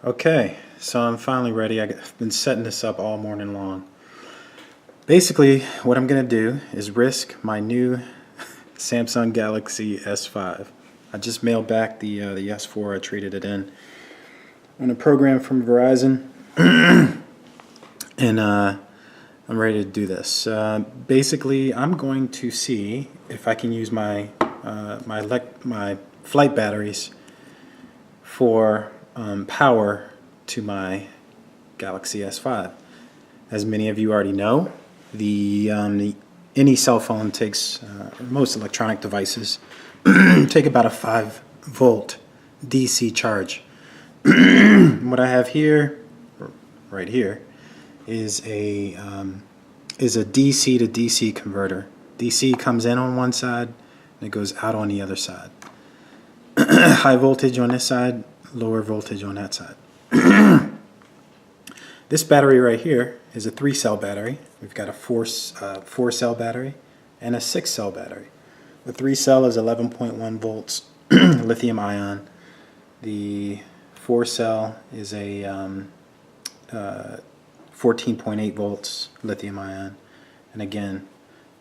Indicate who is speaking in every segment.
Speaker 1: Okay, so I'm finally ready. I've been setting this up all morning long. Basically, what I'm going to do is risk my new Samsung Galaxy S5. I just mailed back the S4. I traded it in on a program from Verizon, and I'm ready to do this. Basically, I'm going to see if I can use my my flight batteries for power to my Galaxy S5. As many of you already know, any cell phone takes, most electronic devices take about a 5-volt DC charge. What I have here, right here, is a DC to DC converter. DC comes in on one side and it goes out on the other side. High voltage on this side, lower voltage on that side. This battery right here is a 3-cell battery. We've got a 4-cell battery and a 6-cell battery. The 3-cell is 11.1 volts lithium-ion. The 4-cell is a 14.8 volts lithium-ion. And again,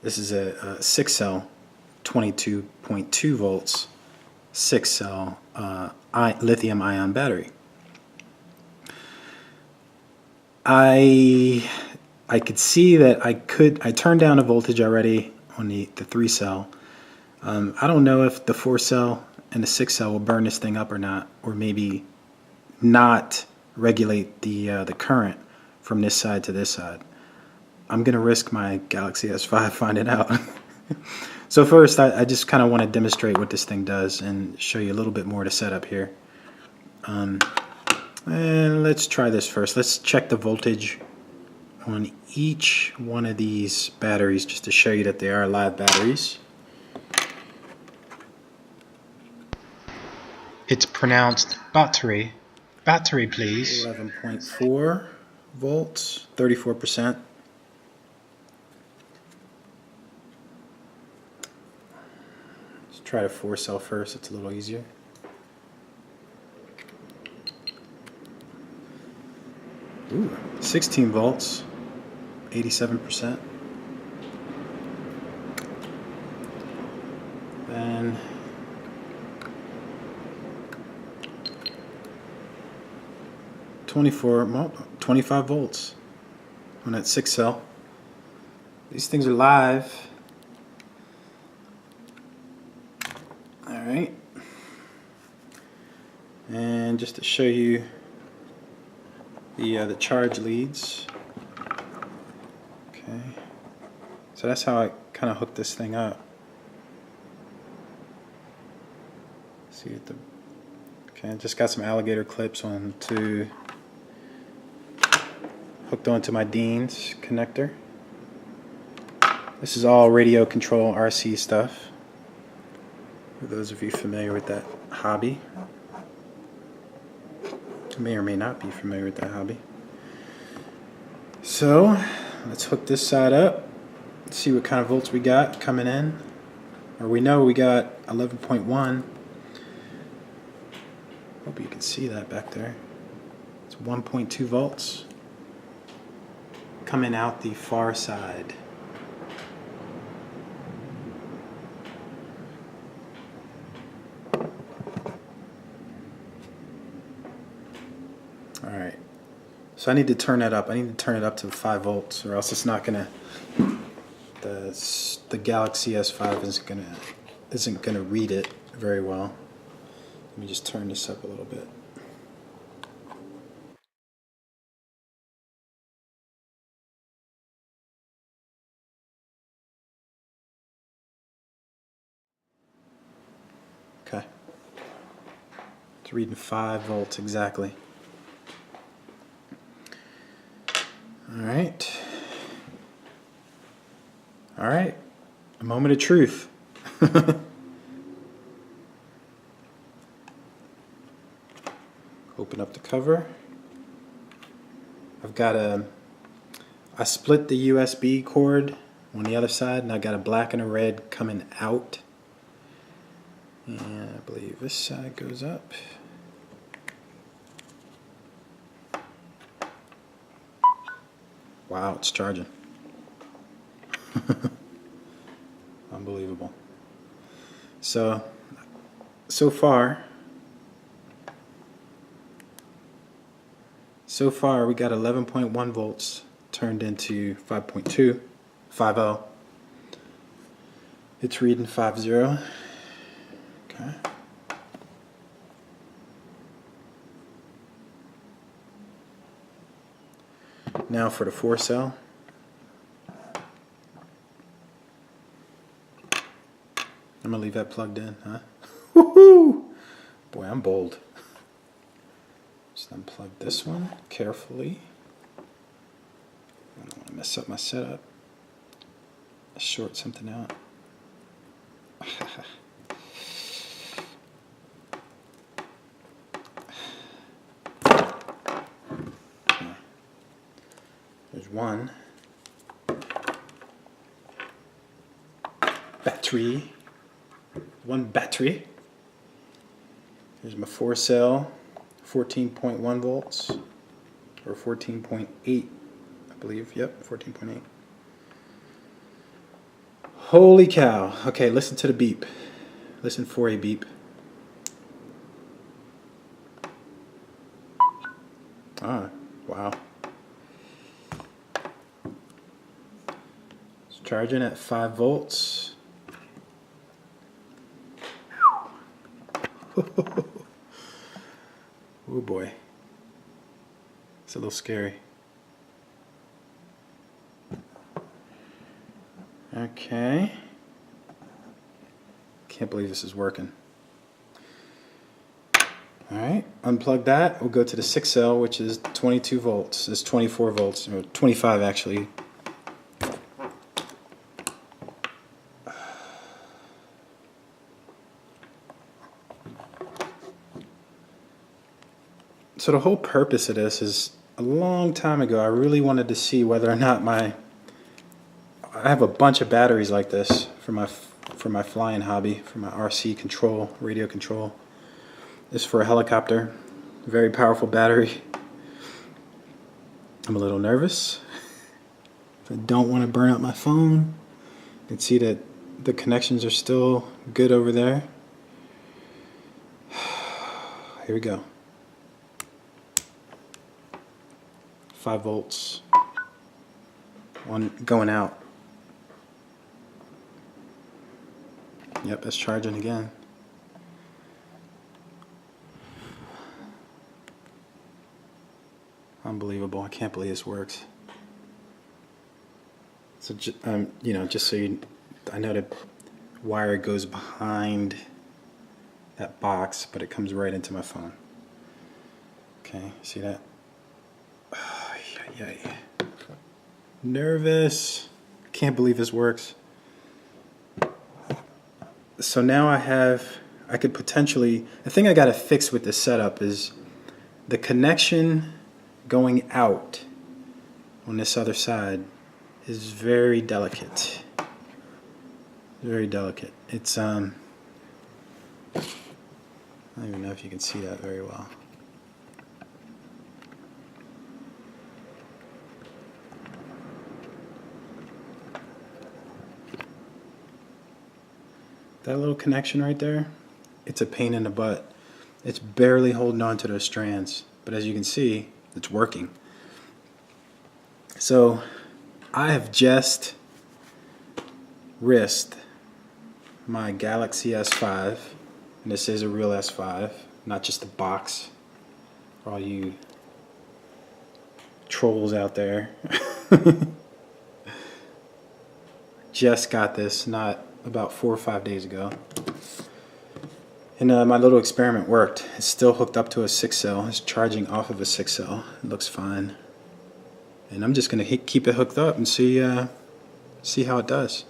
Speaker 1: this is a 6-cell 22.2 volts 6-cell lithium-ion battery. I could see that I turned down the voltage already on the 3-cell. I don't know if the 4-cell and the 6-cell will burn this thing up or not, or maybe not regulate the current from this side to this side. I'm gonna risk my Galaxy S5 finding out. So first, I just kind of want to demonstrate what this thing does and show you a little bit more to set up here. And let's try this first. Let's check the voltage on each one of these batteries just to show you that they are live batteries. It's pronounced battery. Battery, please. 11.4 volts, 34%. Let's try the 4-cell first. It's a little easier. Ooh, 16 volts, 87%. Then 25 volts on that 6-cell. These things are live. All right. And just to show you the charge leads. Okay, so that's how I kind of hooked this thing up. See at the okay, just got some alligator clips hooked onto my Dean's connector. This is all radio control RC stuff. For those of you familiar with that hobby. May or may not be familiar with that hobby. So let's hook this side up, see what kind of volts we got coming in. Or we know we got 11.1. Hope you can see that back there. It's 1.2 volts coming out the far side. Alright, so I need to turn that up. I need to turn it up to 5 volts or else it's not gonna, the Galaxy S5 isn't gonna read it very well. Let me just turn this up a little bit. Okay, it's reading 5 volts exactly. Alright. Alright. A moment of truth. Open up the cover. I split the USB cord on the other side and I got a black and a red coming out. And I believe this side goes up. Wow, it's charging. Unbelievable. So far we got 11.1 volts turned into 5.2, 5.0. It's reading 5.0. Okay. Now for the 4 cell. I'm gonna leave that plugged in, huh? Woohoo! Boy, I'm bold. Just unplug this one carefully. I don't want to mess up my setup. Short something out. There's one battery. One battery. Here's my 4 cell, 14.1 volts, or 14.8, I believe. Yep, 14.8. Holy cow. Okay, listen to the beep. Listen for a beep. Ah, wow. It's charging at 5 volts. Oh boy. It's a little scary. Okay. Can't believe this is working. Alright, unplug that. We'll go to the 6 cell, which is 22 volts. It's 24 volts, or 25 actually. So the whole purpose of this is, a long time ago I really wanted to see whether or not I have a bunch of batteries like this for my flying hobby, for my RC control, radio control. This is for a helicopter, very powerful battery. I'm a little nervous. I don't want to burn up my phone. You can see that the connections are still good over there. Here we go. 5 volts. One going out. Yep, it's charging again. Unbelievable. I can't believe this works. So, you know, just so you, I know the wire goes behind that box, but it comes right into my phone. Okay, see that? Yeah. Nervous. Can't believe this works. So now I could potentially, the thing I got to fix with this setup is the connection going out on this other side is very delicate. Very delicate. It's, I don't even know if you can see that very well. That little connection right there, it's a pain in the butt. It's barely holding on to those strands, but as you can see, it's working. So I have just risked my Galaxy S5, and this is a real S5, not just a box for all you trolls out there. Just got this not about 4 or 5 days ago, and my little experiment worked. It's still hooked up to a 6 cell. It's charging off of a 6 cell. It looks fine, and I'm just gonna keep it hooked up and see how it does.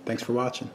Speaker 1: Thanks for watching.